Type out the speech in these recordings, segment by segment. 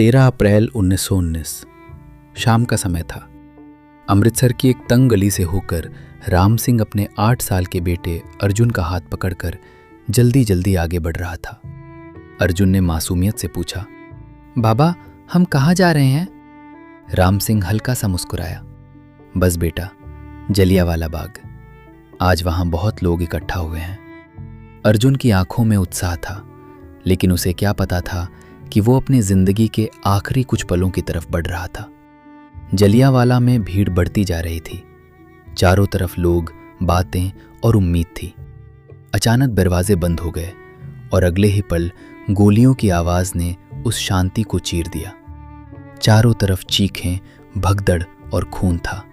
13 अप्रैल 1919 शाम का समय था। अमृतसर की एक तंग गली से होकर राम सिंह अपने 8 साल के बेटे अर्जुन का हाथ पकड़कर जल्दी जल्दी आगे बढ़ रहा था। अर्जुन ने मासूमियत से पूछा, बाबा हम कहाँ जा रहे हैं? राम सिंह हल्का सा मुस्कुराया, बस बेटा, जलियांवाला बाग। आज वहां बहुत लोग इकट्ठा हुए हैं। अर्जुन की आंखों में उत्साह था, लेकिन उसे क्या पता था कि वो अपनी जिंदगी के आखिरी कुछ पलों की तरफ बढ़ रहा था। जलियांवाला में भीड़ बढ़ती जा रही थी। चारों तरफ लोग, बातें और उम्मीद थी। अचानक दरवाजे बंद हो गए और अगले ही पल गोलियों की आवाज ने उस शांति को चीर दिया। चारों तरफ चीखें, भगदड़ और खून था।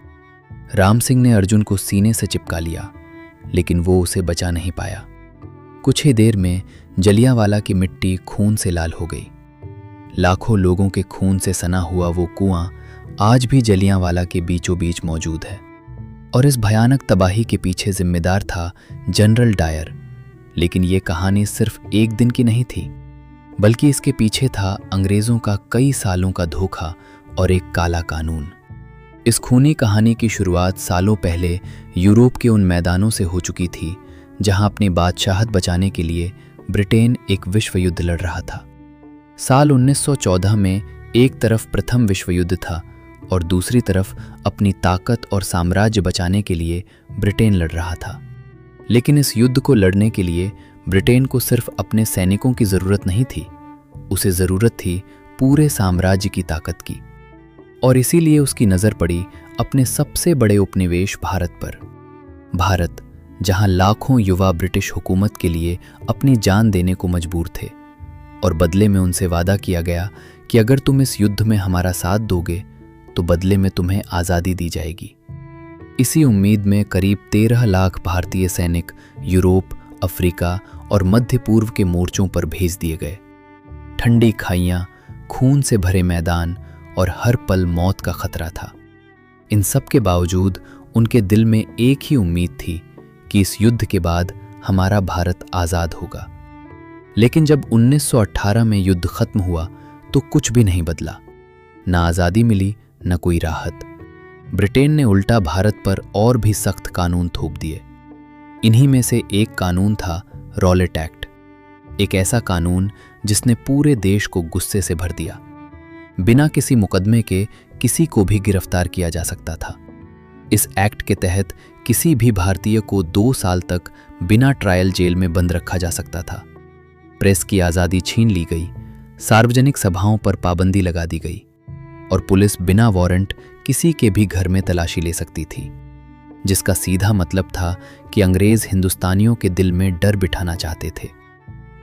राम सिंह ने अर्जुन को सीने से चिपका लिया, लेकिन वो उसे बचा नहीं पाया। कुछ ही देर में जलियांवाला की मिट्टी खून से लाल हो गई। लाखों लोगों के खून से सना हुआ वो कुआं आज भी जलियांवाला के बीचों बीच मौजूद है। और इस भयानक तबाही के पीछे जिम्मेदार था जनरल डायर। लेकिन ये कहानी सिर्फ एक दिन की नहीं थी, बल्कि इसके पीछे था अंग्रेजों का कई सालों का धोखा और एक काला कानून। इस खूनी कहानी की शुरुआत सालों पहले यूरोप के उन मैदानों से हो चुकी थी जहां अपनी बादशाहत बचाने के लिए ब्रिटेन एक विश्व युद्ध लड़ रहा था। साल 1914 में एक तरफ प्रथम विश्व युद्ध था और दूसरी तरफ अपनी ताकत और साम्राज्य बचाने के लिए ब्रिटेन लड़ रहा था। लेकिन इस युद्ध को लड़ने के लिए ब्रिटेन को सिर्फ अपने सैनिकों की जरूरत नहीं थी, उसे जरूरत थी पूरे साम्राज्य की ताकत की। और इसीलिए उसकी नजर पड़ी अपने सबसे बड़े उपनिवेश भारत पर। भारत, जहां लाखों युवा ब्रिटिश हुकूमत के लिए अपनी जान देने को मजबूर थे और बदले में उनसे वादा किया गया कि अगर तुम इस युद्ध में हमारा साथ दोगे तो बदले में तुम्हें आज़ादी दी जाएगी। इसी उम्मीद में करीब 13 लाख भारतीय सैनिक यूरोप, अफ्रीका और मध्य पूर्व के मोर्चों पर भेज दिए गए। ठंडी खाइयां, खून से भरे मैदान और हर पल मौत का खतरा था। इन सब के बावजूद उनके दिल में एक ही उम्मीद थी कि इस युद्ध के बाद हमारा भारत आज़ाद होगा। लेकिन जब 1918 में युद्ध खत्म हुआ तो कुछ भी नहीं बदला। ना आज़ादी मिली, न कोई राहत। ब्रिटेन ने उल्टा भारत पर और भी सख्त कानून थोप दिए। इन्हीं में से एक कानून था रॉलेट एक्ट, एक ऐसा कानून जिसने पूरे देश को गुस्से से भर दिया। बिना किसी मुकदमे के किसी को भी गिरफ्तार किया जा सकता था। इस एक्ट के तहत किसी भी भारतीय को 2 साल तक बिना ट्रायल जेल में बंद रखा जा सकता था। प्रेस की आज़ादी छीन ली गई, सार्वजनिक सभाओं पर पाबंदी लगा दी गई और पुलिस बिना वारंट किसी के भी घर में तलाशी ले सकती थी, जिसका सीधा मतलब था कि अंग्रेज हिंदुस्तानियों के दिल में डर बिठाना चाहते थे।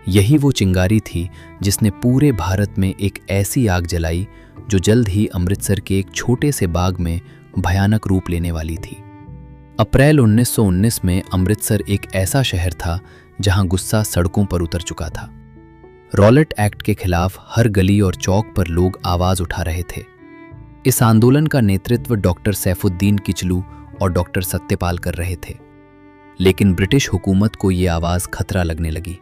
यही वो चिंगारी थी जिसने पूरे भारत में एक ऐसी आग जलाई जो जल्द ही अमृतसर के एक छोटे से बाग में भयानक रूप लेने वाली थी। अप्रैल 1919 में अमृतसर एक ऐसा शहर था जहां गुस्सा सड़कों पर उतर चुका था। रॉलेट एक्ट के खिलाफ हर गली और चौक पर लोग आवाज उठा रहे थे। इस आंदोलन का नेतृत्व डॉक्टर सैफुद्दीन किचलू और डॉक्टर सत्यपाल कर रहे थे। लेकिन ब्रिटिश हुकूमत को ये आवाज खतरा लगने लगी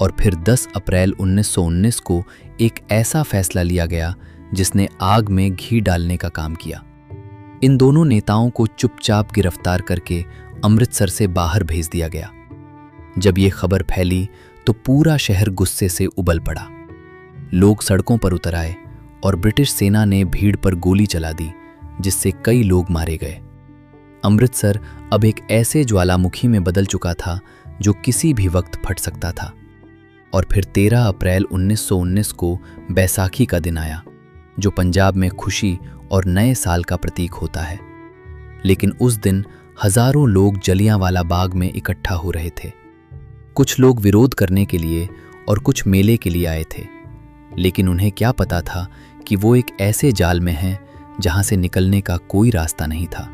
और फिर 10 अप्रैल 1919 को एक ऐसा फैसला लिया गया जिसने आग में घी डालने का काम किया। इन दोनों नेताओं को चुपचाप गिरफ्तार करके अमृतसर से बाहर भेज दिया गया। जब ये खबर फैली तो पूरा शहर गुस्से से उबल पड़ा। लोग सड़कों पर उतर आए और ब्रिटिश सेना ने भीड़ पर गोली चला दी, जिससे कई लोग मारे गए। अमृतसर अब एक ऐसे ज्वालामुखी में बदल चुका था जो किसी भी वक्त फट सकता था। और फिर 13 अप्रैल 1919 को बैसाखी का दिन आया, जो पंजाब में खुशी और नए साल का प्रतीक होता है। लेकिन उस दिन हजारों लोग जलियांवाला बाग में इकट्ठा हो रहे थे। कुछ लोग विरोध करने के लिए और कुछ मेले के लिए आए थे, लेकिन उन्हें क्या पता था कि वो एक ऐसे जाल में हैं जहां से निकलने का कोई रास्ता नहीं था।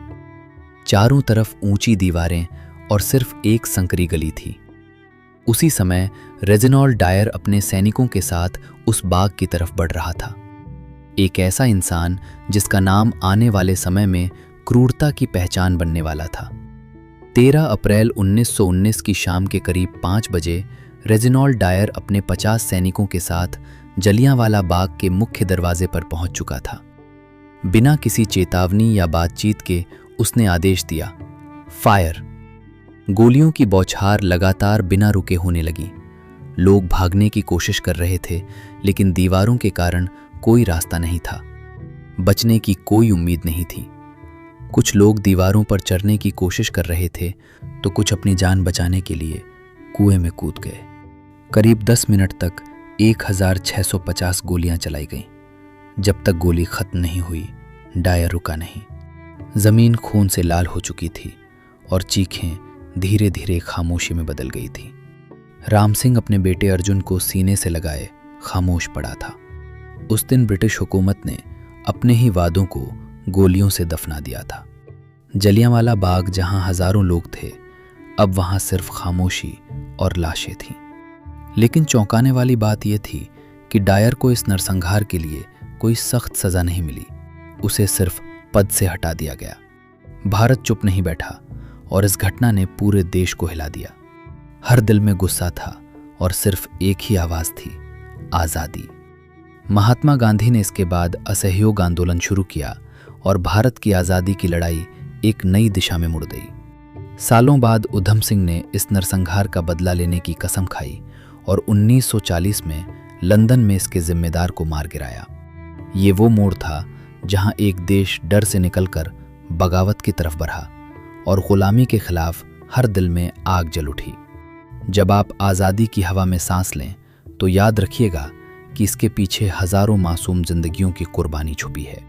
चारों तरफ ऊंची दीवारें और सिर्फ एक संकरी गली थी। उसी समय रेजिनाल्ड डायर अपने सैनिकों के साथ उस बाग की तरफ बढ़ रहा था। एक ऐसा इंसान जिसका नाम आने वाले समय में क्रूरता की पहचान बनने वाला था। 13 अप्रैल 1919 की शाम के करीब 5 बजे रेजिनाल्ड डायर अपने 50 सैनिकों के साथ जलियांवाला बाग के मुख्य दरवाजे पर पहुंच चुका था। बिना किसी चेतावनी या बातचीत के उसने आदेश दिया, फायर। गोलियों की बौछार लगातार बिना रुके होने लगी। लोग भागने की कोशिश कर रहे थे, लेकिन दीवारों के कारण कोई रास्ता नहीं था। बचने की कोई उम्मीद नहीं थी। कुछ लोग दीवारों पर चढ़ने की कोशिश कर रहे थे तो कुछ अपनी जान बचाने के लिए कुएं में कूद गए। करीब 10 मिनट तक 1650 गोलियां चलाई गईं। जब तक गोली खत्म नहीं हुई, डायर रुका नहीं। जमीन खून से लाल हो चुकी थी और चीखें धीरे धीरे खामोशी में बदल गई थी। राम सिंह अपने बेटे अर्जुन को सीने से लगाए खामोश पड़ा था। उस दिन ब्रिटिश हुकूमत ने अपने ही वादों को गोलियों से दफना दिया था। जलियांवाला बाग जहां हजारों लोग थे, अब वहां सिर्फ खामोशी और लाशें थीं। लेकिन चौंकाने वाली बात यह थी कि डायर को इस नरसंहार के लिए कोई सख्त सजा नहीं मिली। उसे सिर्फ पद से हटा दिया गया। भारत चुप नहीं बैठा और इस घटना ने पूरे देश को हिला दिया। हर दिल में गुस्सा था और सिर्फ एक ही आवाज थी, आजादी। महात्मा गांधी ने इसके बाद असहयोग आंदोलन शुरू किया और भारत की आज़ादी की लड़ाई एक नई दिशा में मुड़ गई। सालों बाद उधम सिंह ने इस नरसंहार का बदला लेने की कसम खाई और 1940 में लंदन में इसके जिम्मेदार को मार गिराया। ये वो मोड़ था जहां एक देश डर से निकलकर बगावत की तरफ बढ़ा और गुलामी के खिलाफ हर दिल में आग जल उठी। जब आप आज़ादी की हवा में सांस लें तो याद रखिएगा कि इसके पीछे हजारों मासूम जिंदगियों की कुर्बानी छुपी है।